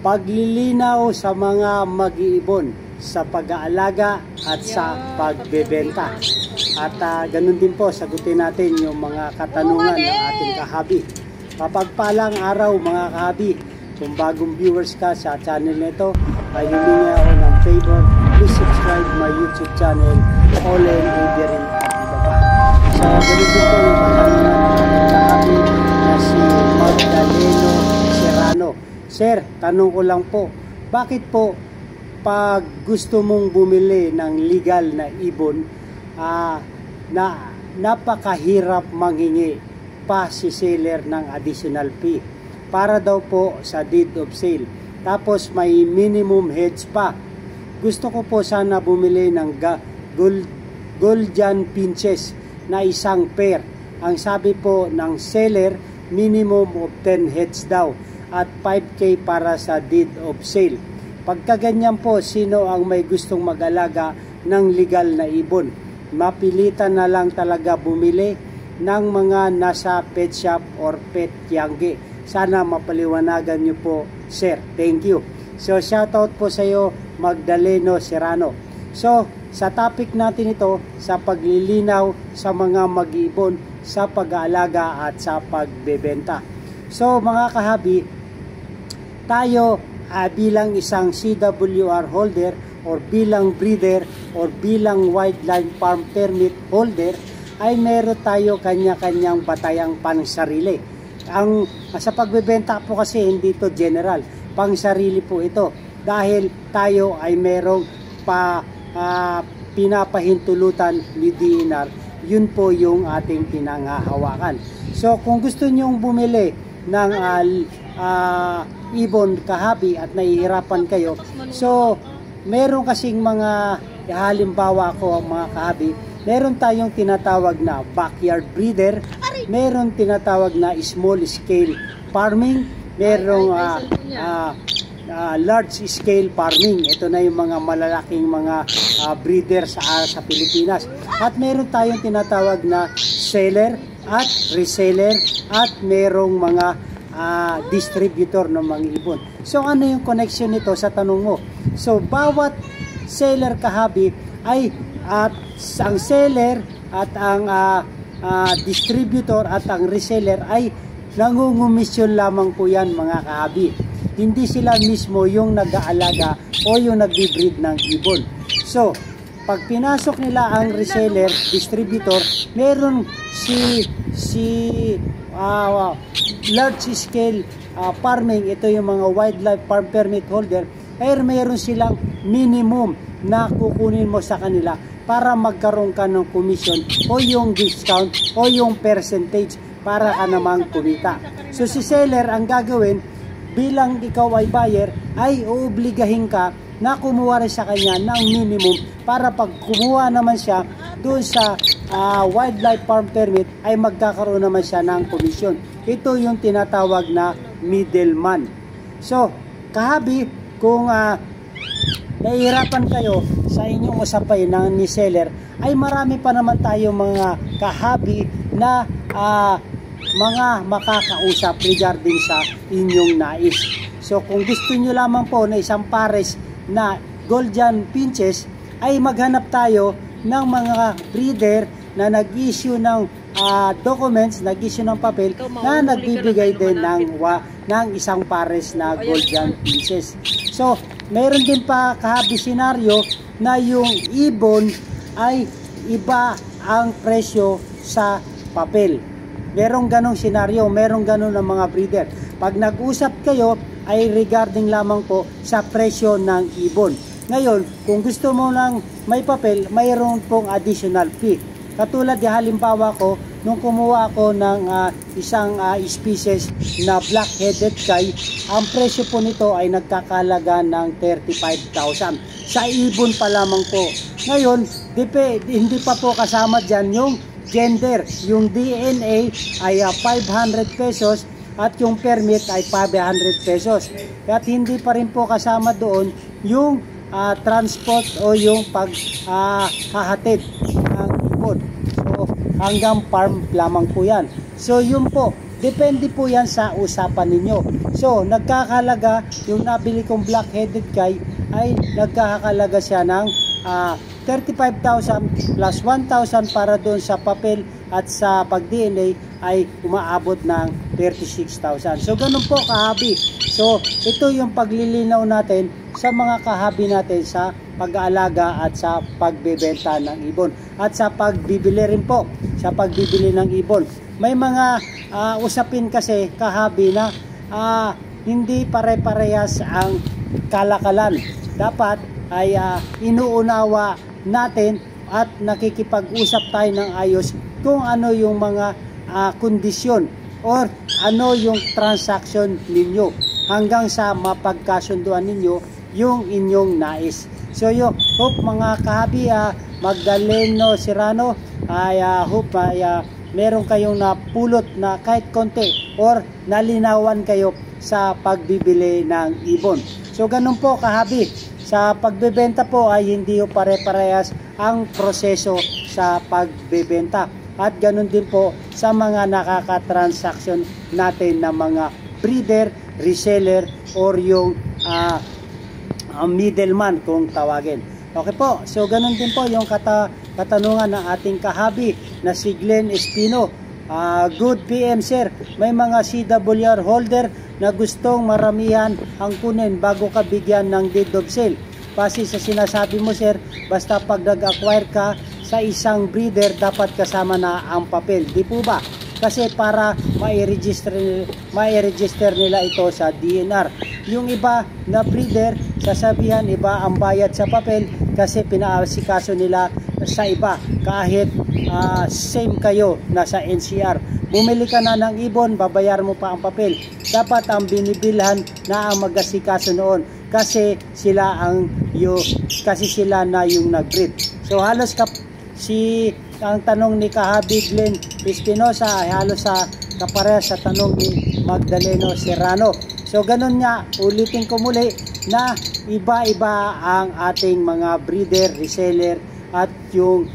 paglilinaw sa mga mag-iibon sa pag-aalaga at sa pagbebenta. At ganun din po, sagutin natin yung mga katanungan ng ating kahabi. Mapagpalang araw mga kahabi. Kung bagong viewers ka sa channel nito, ay humingi ako ng favor. Please subscribe my YouTube channel, Olen Avery at iba pa. So, ganun din po yung katanungan ng ating kahabi na si Magdaleno Serrano. Sir, tanong ko lang po, bakit po pag gusto mong bumili ng legal na ibon, na napakahirap manghingi pa si seller ng additional fee para daw po sa deed of sale, tapos may minimum heads pa? Gusto ko po sana bumili ng Golden Pinches na isang pair. Ang sabi po ng seller, minimum of 10 heads daw at 5K para sa deed of sale. Pagkaganyan po, sino ang may gustong mag-alaga ng legal na ibon? Mapilitan na lang talaga bumili ng mga nasa pet shop or pet tiangge. Sana mapaliwanagan nyo po, sir. Thank you. So, shoutout po sa iyo, Magdaleno Serrano. So, sa topic natin ito, sa paglilinaw sa mga mag-iibon, sa pag-aalaga at sa pagbebenta. So, mga kahabi, tayo bilang isang CWR holder or bilang breeder or bilang wildlife farm permit holder ay meron tayo kanya-kanyang batayang pansarili. Sa pagbebenta po kasi hindi ito general, pangsarili po ito dahil tayo ay merong pinapahintulutan ni DNR. Yun po yung ating pinanghahawakan. So kung gusto nyong bumili ng ibon kahabi at nahihirapan kayo, so meron kasing mga, halimbawa ko mga kahabi, meron tayong tinatawag na backyard breeder, meron tinatawag na small scale farming, merong large scale farming. Ito na yung mga malalaking mga breeder sa Pilipinas. At meron tayong tinatawag na seller at reseller at merong mga distributor ng mga ibon. So ano yung connection nito sa tanong mo? So bawat seller kahabi ay ang seller at ang distributor at ang reseller ay nangungumisyon lamang po yan mga kahabi. Hindi sila mismo yung nag-aalaga o yung nag-breed ng ibon. So pag pinasok nila ang reseller, distributor, meron si large scale farming, ito yung mga wildlife farm permit holder, ay mayroon silang minimum na kukunin mo sa kanila para magkaroon ka ng commission o yung discount o yung percentage para ka namang kumita. So si seller ang gagawin, bilang ikaw ay buyer, ay uobligahin ka na kumuha rin sa kanya ng minimum para pag kumuha naman siya doon sa wildlife farm permit ay magkakaroon naman siya ng komisyon. Ito yung tinatawag na middleman. So, kahabi, kung nahihirapan kayo sa inyong usapay ng ni seller, ay marami pa naman tayo mga kahabi na mga makakausap regarding sa inyong nais. So, kung gusto nyo lamang po na isang pares na Golden Pinches, ay maghanap tayo ng mga breeder na nag-issue ng documents, nag-issue ng papel na nagbibigay din ng isang pares na Golden Pinches. So, meron din pa kahabi senaryo na yung ibon ay iba ang presyo sa papel. Merong ganong senaryo, merong ganon ng mga breeder. Pag nag-usap kayo ay regarding lamang po sa presyo ng ibon. Ngayon, kung gusto mo lang may papel, mayroon pong additional fee. Katulad di halimbawa ko, nung kumuha ako ng isang species na black-headed guy, ang presyo po nito ay nagkakalaga ng 35,000. Sa ibon pa lamang po. Ngayon, hindi pa po kasama dyan yung gender. Yung DNA ay 500 pesos at yung permit ay 500 pesos. At hindi pa rin po kasama doon yung transport o yung paghahatid ng ibon. So hanggang farm lamang po yan. So yun po, Depende po yan sa usapan ninyo. So, nagkakalaga yung nabili kong black-headed guy ay nagkakalaga siya ng 35,000 plus 1,000 para doon sa papel at sa pag-DNA ay umaabot ng 36,000. So, ganun po kahabi. So, ito yung paglilinaw natin sa mga kahabi natin sa pag-aalaga at sa pagbebenta ng ibon. At sa pagbibili rin po, sa pagbibili ng ibon. May mga usapin kasi kahabi na hindi pare-parehas ang kalakalan. Dapat ay inuunawa natin at nakikipag-usap tayo ng ayos kung ano yung mga kondisyon or ano yung transaction ninyo hanggang sa mapagkasunduan ninyo yung inyong nais. So yo, hope mga kahabi, Magdaleno Serrano, ay hope ay meron kayong napulot na kahit konti or nalinawan kayo sa pagbibili ng ibon. So ganun po kahabi, sa pagbebenta po ay hindi po pare-parehas ang proseso sa pagbebenta. At ganun din po sa mga nakaka-transaction natin na mga breeder, reseller or yung middleman kung tawagin. Okay po, so ganun din po yung katanungan ng ating kahabi na si Glenn Espino. Good PM sir, may mga CWR holder na gustong maramihan ang kunin bago ka bigyan ng deed of sale. Kasi sa sinasabi mo sir, basta pag nag-acquire ka sa isang breeder, dapat kasama na ang papel. Di po ba? Kasi para mai-register nila ito sa DNR. Yung iba na breeder, sasabihan iba ang bayad sa papel kasi pinaasikaso nila sa iba kahit same kayo nasa NCR. Bumili ka na ng ibon, babayar mo pa ang papel. Dapat ang binibilhan na ang mag-asikaso noon kasi sila na yung nag-breed. So halos ang tanong ni kahabi Glenn Espinosa ay halos sa kaparehas sa tanong ni Magdaleno Serrano. So ganun nga, ulitin ko muli na iba-iba ang ating mga breeder, reseller at yung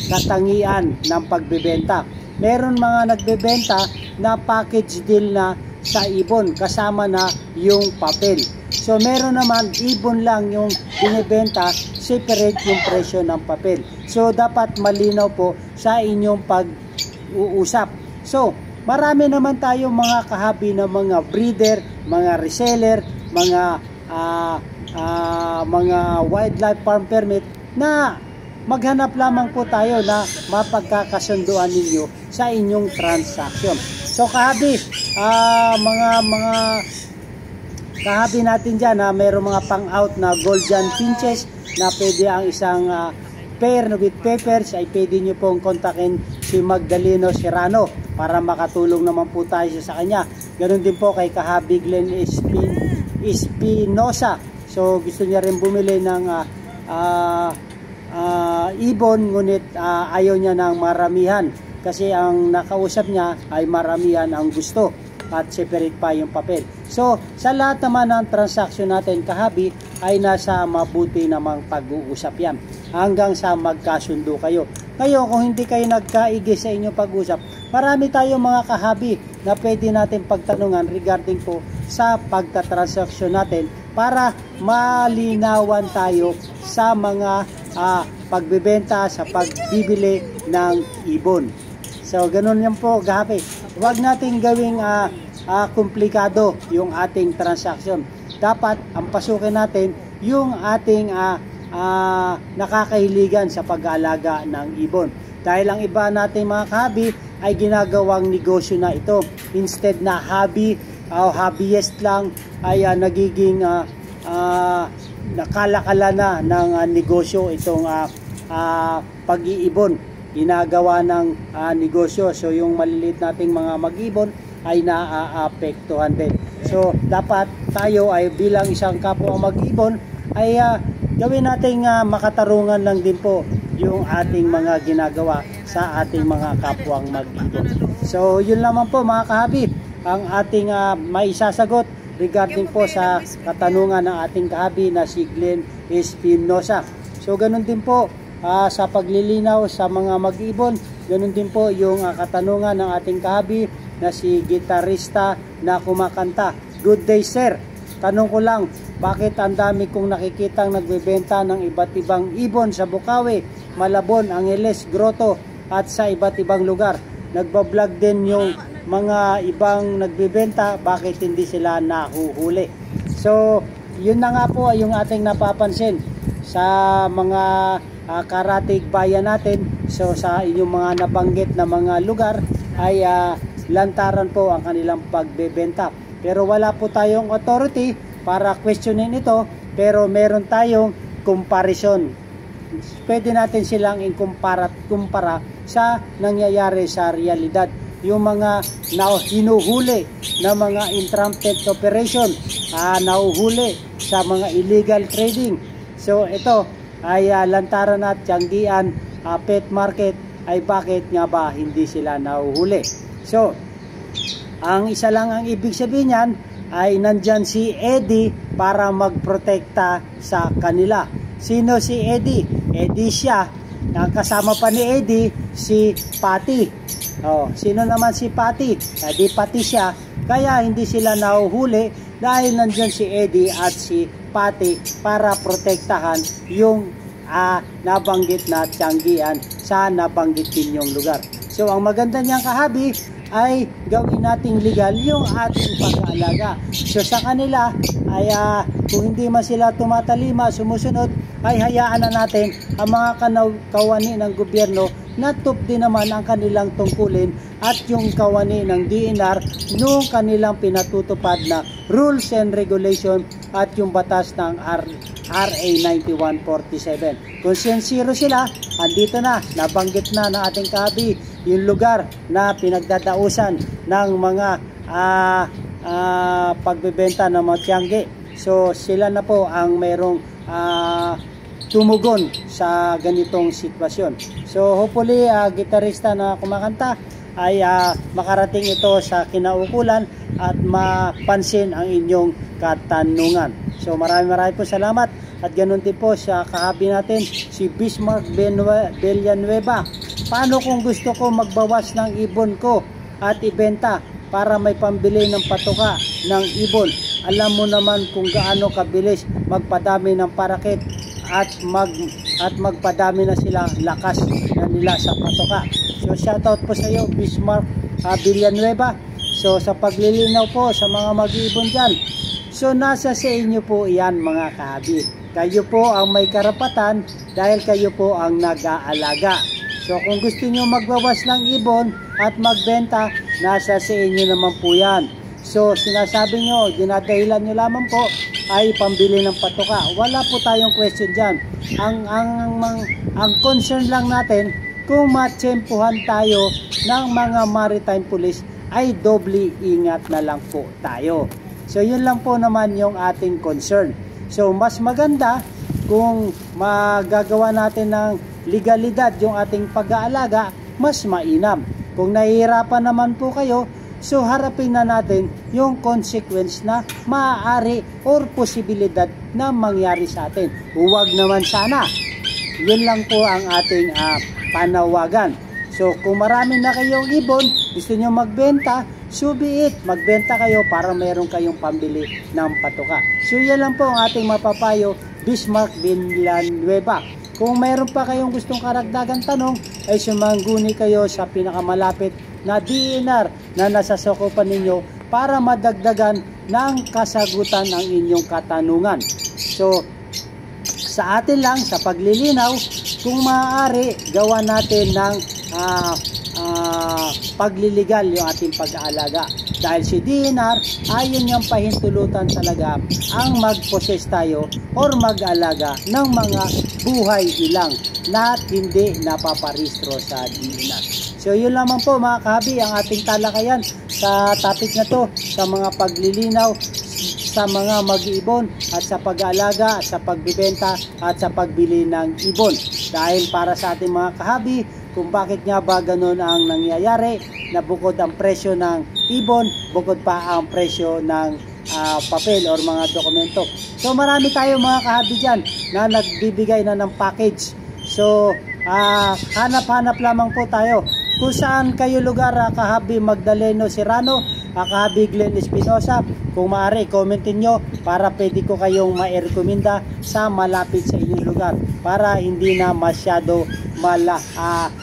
katangian ng pagbebenta. Meron mga nagbebenta na package deal na sa ibon kasama na yung papel. So meron naman ibon lang yung binibenta, separate yung presyo ng papel. So dapat malinaw po sa inyong pag-uusap. So marami naman tayo mga kahabi na mga breeder, mga reseller, mga wildlife farm permit na maghanap lamang po tayo na mapagkakasunduan ninyo sa inyong transaction. So kahabi, mga kahabi natin dyan, mayroong mga pang-out na Golden Finches na pwede ang isang pair with papers, ay pwede nyo pong kontakin si Magdaleno Serrano para makatulong naman po tayo sa kanya. Ganon din po kay kahabi Glenn Espinosa. So gusto niya rin bumili ng ibon, ngunit ayaw niya ng maramihan kasi ang nakausap niya ay maramihan ang gusto at separate pa yung papel. So sa lahat naman ng transaction natin kahabi ay nasa mabuti namang pag-uusap yan hanggang sa magkasundo kayo. Ngayon kung hindi kayo nagkaigi sa inyong pag-usap, marami tayong mga kahabi na pwede natin pagtanungan regarding po sa pagtatransaksyon natin para malinawan tayo sa mga pagbebenta, sa pagbibili ng ibon. So ganun yan po kahabi. Huwag nating gawing komplikado yung ating transaction. Dapat ang pasukin natin yung ating nakakahiligan sa pag-aalaga ng ibon. Dahil ang iba nating mga kahabi ay ginagawang negosyo na ito. Instead na hobby o hobbyist lang ay nagiging nakalakala na ng negosyo itong pag-iibon. Ginagawa ng negosyo. So yung maliliit nating mga mag-ibon ay naaapektuhan din. So dapat tayo ay bilang isang kapwa mag-ibon ay gawin nating makatarungan lang din po yung ating mga ginagawa sa ating mga kapwang mag-ibon. So yun lamang po mga kahabi ang ating maisasagot regarding po sa katanungan ng ating kahabi na si Glenn Espinosa. So ganun din po sa paglilinaw sa mga mag-ibon, ganun din po yung katanungan ng ating kahabi na si gitarista na kumakanta. Good day sir, tanong ko lang, bakit ang dami kong nakikitang nagbebenta ng iba't ibang ibon sa Bukawi, Malabon, Angeles, Grotto at sa iba't ibang lugar? Nagbablog din yung mga ibang nagbebenta, bakit hindi sila nahuhuli? So yun na nga po yung ating napapansin sa mga karatig bayan natin. So sa inyong mga nabanggit na mga lugar ay lantaran po ang kanilang pagbebenta. Pero wala po tayong authority para questionin ito, pero meron tayong comparison. Pwede natin silang kumpara sa nangyayari sa realidad. Yung mga hinuhuli na mga entrapment operation, nahuhuli sa mga illegal trading. So ito ay lantaran at Tianggian pet market, ay bakit nga ba hindi sila nahuhuli? So ang isa lang ang ibig sabihin niyan ay nandyan si Eddie para magprotekta sa kanila. Sino si Eddie? Eddie siya. Ang kasama pa ni Eddie si Patty. Sino naman si Patty? Di pati siya. Kaya hindi sila nahuhuli dahil nandyan si Eddie at si Patty para protektahan yung nabanggit na Tianggian sa nabanggit din yung lugar. So ang maganda niyang kahabi ay gawin nating legal yung ating pag-aalaga. So sa kanila ay kung hindi man sila tumatalima, sumusunod, ay hayaan na natin ang mga kawani ng gobyerno na din naman ang kanilang tungkulin at yung kawani ng DNR nung kanilang pinatutupad na rules and regulation at yung batas ng RA 9147. Kung sincero sila, andito na, nabanggit na ng ating kahabi yung lugar na pinagdadausan ng mga pagbebenta ng mga tiangge. So sila na po ang mayroong tumugon sa ganitong sitwasyon. So hopefully gitarista na kumakanta ay makarating ito sa kinaukulan at mapansin ang inyong katanungan. So maraming po salamat at ganoon din po sa kahabi natin si Bismarck Villanueva. Paano kung gusto ko magbawas ng ibon ko at ibenta para may pambili ng patuka ng ibon? Alam mo naman kung gaano kabilis magpadami ng parakit at magpadami na sila lakas na nila sa patoka. So shoutout po sa iyo Bismarck Villanueva. So sa paglilinaw po sa mga mag-iibon dyan, so nasa sa inyo po yan mga kahabi. Kayo po ang may karapatan dahil kayo po ang nag-aalaga. So kung gusto nyo magbawas ng ibon at magbenta, nasa sa inyo naman po yan. So sinasabi nyo, dinadahilan nyo lamang po ay pambili ng patoka. Wala po tayong question dyan. Ang concern lang natin, kung matsempuhan tayo ng mga maritime police, ay doble ingat na lang po tayo. So yun lang po naman yung ating concern. So mas maganda kung magagawa natin ng legalidad yung ating pag-aalaga, mas mainam. Kung nahihirapan naman po kayo, so harapin na natin yung consequence na maaari or posibilidad na mangyari sa atin. Huwag naman sana. Yun lang po ang ating panawagan. So kung marami na kayong ibon, gusto nyo magbenta, so be it, magbenta kayo para meron kayong pambili ng patuka. So yan lang po ang ating mapapayo, Bismarck Villanueva. Kung mayroon pa kayong gustong karagdagan tanong, ay sumangguni kayo sa pinakamalapit na DNR na nasasakupan ninyo para madagdagan ng kasagutan ang inyong katanungan. So sa atin lang, sa paglilinaw, kung maaari, gawa natin ng pagliligal yung ating pag-aalaga. Dahil si DNR, ayon niyang pahintulutan talaga ang mag-possess tayo or mag-alaga ng mga buhay ilang na hindi napaparehistro sa DNR. So yun lamang po mga kahabi ang ating talakayan sa topic na to, sa mga paglilinaw sa mga mag-iibon at sa pag-aalaga, sa pagbibenta at sa pagbili ng ibon. Dahil para sa ating mga kahabi, kung bakit nga ba ganun ang nangyayari, na bukod ang presyo ng ibon, bukod pa ang presyo ng papel or mga dokumento. So marami tayo mga kahabi dyan na nagbibigay na ng package. So hanap-hanap lamang po tayo kung saan kayo lugar, Kahabi Magdaleno Serrano, Kahabi Glenn Espinosa. Kung maaari, commentin nyo para pwede ko kayong ma-recommenda sa malapit sa inyong lugar para hindi na masyado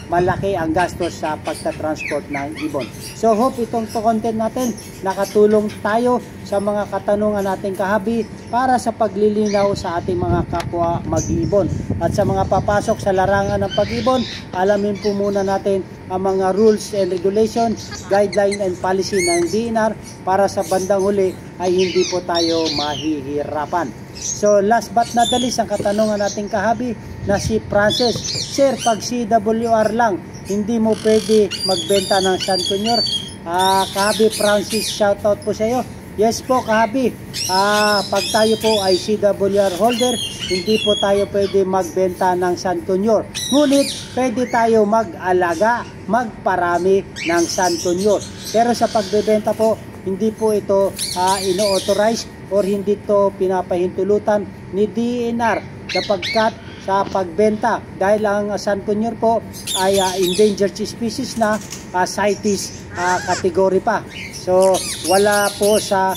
malaki ang gastos sa pagta-transport ng ibon. So hope itong content natin nakatulong tayo sa mga katanungan nating Kahabi para sa paglilinaw sa ating mga kapwa mag-ibon. At sa mga papasok sa larangan ng pag-ibon, alamin po muna natin ang mga rules and regulation, guideline and policy ng DNR para sa bandang huli ay hindi po tayo mahihirapan. So last but not the least, ang katanungan nating Kahabi na si Francis, Sir, pag CWR lang, hindi mo pwede magbenta ng San Kunyor? Kahabi Francis, shoutout po sa iyo. Yes po Kahabi, pag tayo po ay CWR holder, hindi po tayo pwede magbenta ng San Kunyor. Ngunit pwede tayo mag-alaga, magparami ng San Kunyor. Pero sa pagbebenta po, hindi po ito ino-authorize or hindi ito pinapahintulutan ni DNR sapagkat sa pagbenta dahil ang San Kunyor po ay endangered species na CITES category pa. So wala po sa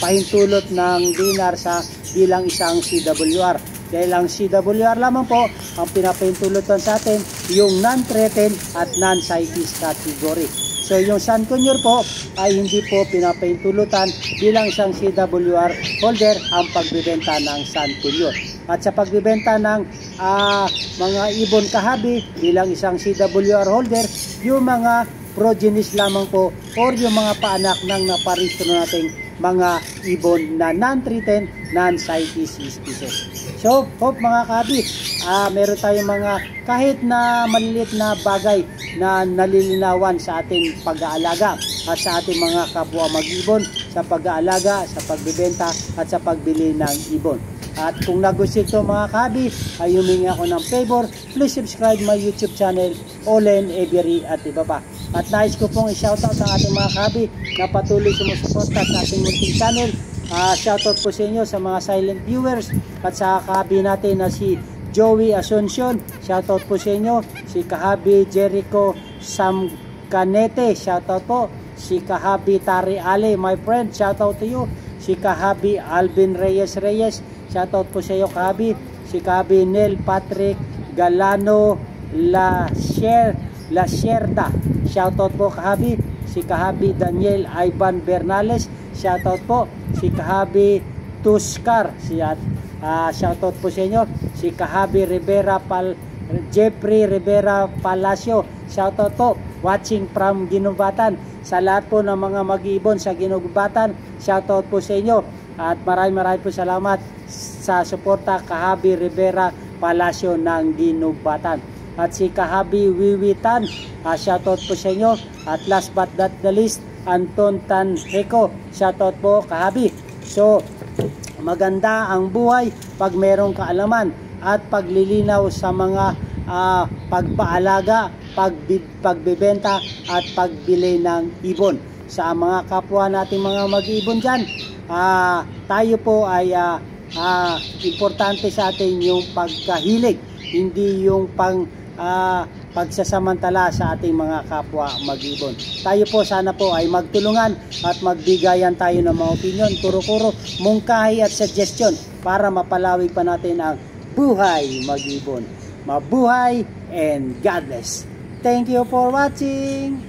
pahintulot ng DNR sa bilang isang CWR. Dahil ang CWR lamang po ang pinapahintulutan sa atin yung non-threatened at non-CITES category. So yung San Kunyor po ay hindi po pinapahintulutan bilang isang CWR holder ang pagbibenta ng San Kunyor. At sa pagbibenta ng mga ibon Kahabi bilang isang CWR holder, yung mga progenies lamang po or yung mga paanak ng naparehistro nating mga ibon na non-threatened, non-CITES species. So, hope mga Kahabi, meron tayong mga kahit na maliliit na bagay na nalilinawan sa ating pag-aalaga at sa ating mga kapwa mag-ibon sa pag-aalaga, sa pagbebenta at sa pagbili ng ibon. At kung nagustuhan ito mga Kahabi, ay humingi ako ng favor, please subscribe my YouTube channel, Olen Every at iba pa. At nais ko pong i-shoutout ang ating mga Kahabi na patuloy sumusuporta sa ating munting channel. Shoutout po sa inyo sa mga silent viewers at sa Kahabi natin na si Joey Asuncion. Shoutout po sa inyo. Si Kahabi Jericho Samcanete. Shoutout po. Si Kahabi Tari Ale, my friend. Shoutout to you. Si Kahabi Alvin Reyes. Shoutout po sa iyo Kahabi. Si Kahabi Nel Patrick Galano Lacerda. Shoutout po Kahabi. Si Kahabi Daniel Ivan Bernales. Shoutout po. Si Kahabi Tuskar. Shoutout po sa inyo. Si Kahabi Jeffrey Rivera Palacio. Shoutout po. Watching from Ginubatan. Sa lahat po ng mga mag-iibon sa Ginubatan, shoutout po sa inyo. At maraming po salamat sa suporta Kahabi Rivera Palacio ng Ginubatan. At si Kahabi Wiwitan, shoutout po sa inyo. At last but not the least, Anton Tanheco, shoutout po Kahabi. So, maganda ang buhay pag merong kaalaman at paglilinaw sa mga pagpaalaga, pagbebenta at pagbili ng ibon. Sa mga kapwa nating mga mag-ibon dyan, tayo po ay importante sa atin yung pagkahilig, hindi yung pagsasamantala sa ating mga kapwa mag-ibon. Tayo po sana po ay magtulungan at magbigayan tayo ng mga opinion, kuro-kuro, mungkahi at suggestion para mapalawig pa natin ang buhay mag-ibon. Mabuhay and God bless. Thank you for watching.